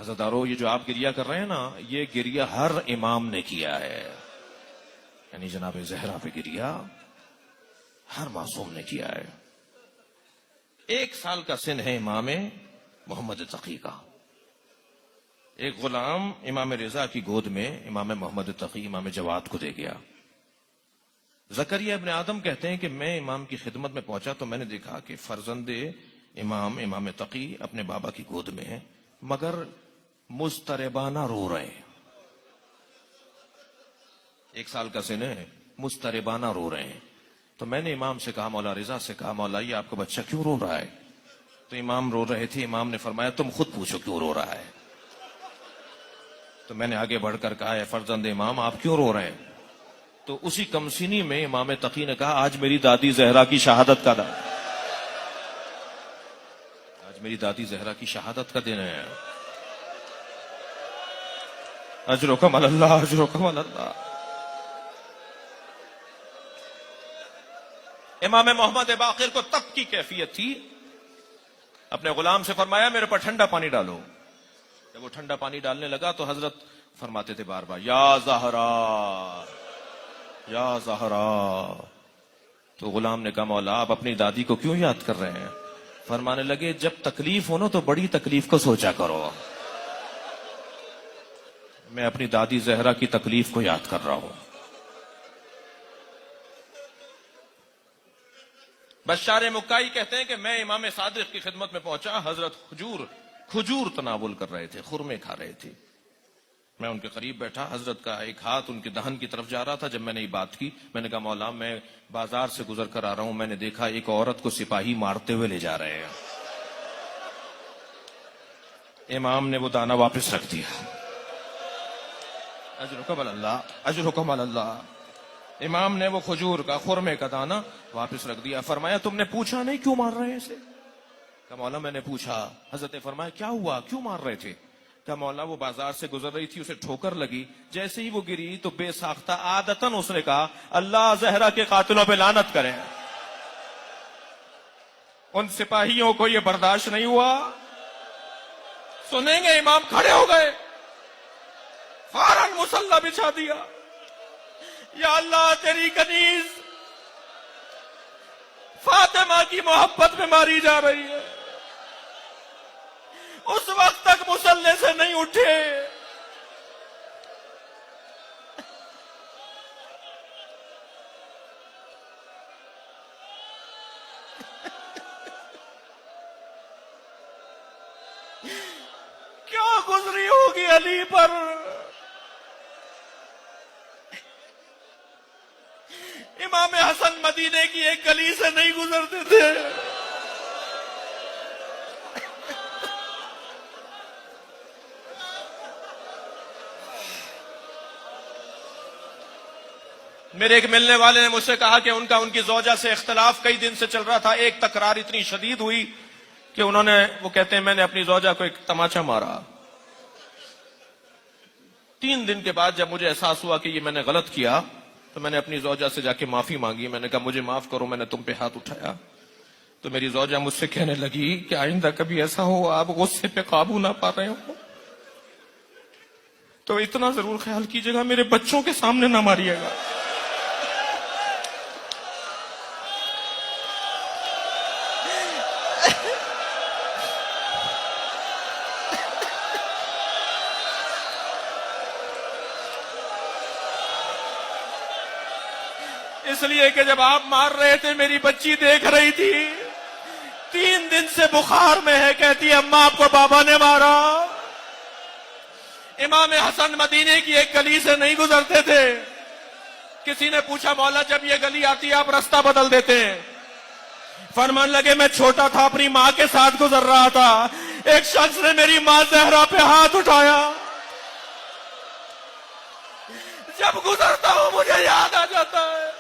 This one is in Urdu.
عزادارو یہ جو آپ گریہ کر رہے ہیں نا، یہ گریہ ہر امام نے کیا ہے، یعنی جناب زہرا پہ گریہ ہر معصوم نے کیا ہے۔ 1 سال کا سن ہے امام محمد تقی کا۔ ایک غلام امام رضا کی گود میں امام محمد تقی امام جواد کو دے گیا۔ زکریا ابن آدم کہتے ہیں کہ میں امام کی خدمت میں پہنچا تو میں نے دیکھا کہ فرزند امام تقی اپنے بابا کی گود میں ہے، مگر مضطربانہ رو رہے ہیں۔ 1 سال کا سن ہے، مضطربانہ رو رہے ہیں۔ تو میں نے امام سے کہا، مولا رضا سے کہا، مولا یہ آپ کا بچہ کیوں رو رہا ہے؟ تو امام رو رہے تھے۔ امام نے فرمایا تم خود پوچھو کیوں رو رہا ہے۔ تو میں نے آگے بڑھ کر کہا، اے فرزند امام آپ کیوں رو رہے ہیں؟ تو اسی کمسینی میں امام تقی نے کہا، آج میری دادی زہرا کی شہادت کا دن، آج میری دادی زہرا کی شہادت کا دن ہے۔ اجرکم اللہ، اجرکم اللہ۔ امام محمد باقر کو تب کی کیفیت تھی، اپنے غلام سے فرمایا میرے پر ٹھنڈا پانی ڈالو۔ جب وہ ٹھنڈا پانی ڈالنے لگا تو حضرت فرماتے تھے بار بار، یا زہرا، یا زہرا۔ تو غلام نے کہا، مولا آپ اپنی دادی کو کیوں یاد کر رہے ہیں؟ فرمانے لگے جب تکلیف ہو نا تو بڑی تکلیف کو سوچا کرو، میں اپنی دادی زہرا کی تکلیف کو یاد کر رہا ہوں۔ بشار مکائی کہتے ہیں کہ میں امام صادق کی خدمت میں پہنچا، حضرت کھجور تناول کر رہے تھے، خرمے کھا رہے تھے۔ میں ان کے قریب بیٹھا، حضرت کا ایک ہاتھ ان کے دہن کی طرف جا رہا تھا۔ جب میں نے یہ بات کی، میں نے کہا مولا میں بازار سے گزر کر آ رہا ہوں، میں نے دیکھا ایک عورت کو سپاہی مارتے ہوئے لے جا رہے ہیں۔ امام نے وہ دانہ واپس رکھ دیا۔ اجرکم اللہ، اجرکم اللہ۔ امام نے وہ کھجور کا، خرمے کا دانہ واپس رکھ دیا۔ فرمایا تم نے پوچھا نہیں کیوں مار رہے ہیں اسے؟ کہ مولا میں نے پوچھا۔ حضرت نے فرمایا کیا ہوا، کیوں مار رہے تھے؟ کہ مولا وہ بازار سے گزر رہی تھی، اسے ٹھوکر لگی، جیسے ہی وہ گری تو بے ساختہ عادتاً اس نے کہا اللہ زہرا کے قاتلوں پہ لعنت کرے۔ ان سپاہیوں کو یہ برداشت نہیں ہوا، سنیں گے امام کھڑے ہو گئے، فوراً مصلی بچھا دیا۔ یا اللہ تیری کنیز فاطمہ کی محبت میں ماری جا رہی ہے، اس وقت تک مصلی سے نہیں اٹھے۔ کیا گزری ہوگی علی پر؟ امام حسن مدینے کی ایک گلی سے نہیں گزرتے تھے، میرے ایک ملنے والے نے مجھ سے کہا کہ ان کی زوجہ سے اختلاف کئی دن سے چل رہا تھا۔ ایک تکرار اتنی شدید ہوئی کہ وہ کہتے ہیں میں نے اپنی زوجہ کو ایک تماچا مارا۔ 3 دن کے بعد جب مجھے احساس ہوا کہ یہ میں نے غلط کیا تو میں نے اپنی زوجہ سے جا کے معافی مانگی۔ میں نے کہا مجھے معاف کرو، میں نے تم پہ ہاتھ اٹھایا۔ تو میری زوجہ مجھ سے کہنے لگی کہ آئندہ کبھی ایسا ہو آپ غصے پہ قابو نہ پا رہے ہو تو اتنا ضرور خیال کیجیے گا میرے بچوں کے سامنے نہ ماریے گا۔ اس لیے کہ جب آپ مار رہے تھے میری بچی دیکھ رہی تھی، 3 دن سے بخار میں ہے، کہتی ہے اماں آپ کو بابا نے مارا۔ امام حسن مدینے کی ایک گلی سے نہیں گزرتے تھے۔ کسی نے پوچھا مولا جب یہ گلی آتی ہے آپ رستہ بدل دیتے ہیں؟ فرمان لگے میں چھوٹا تھا، اپنی ماں کے ساتھ گزر رہا تھا، ایک شخص نے میری ماں زہرا پہ ہاتھ اٹھایا، جب گزرتا ہوں مجھے یاد آ جاتا ہے۔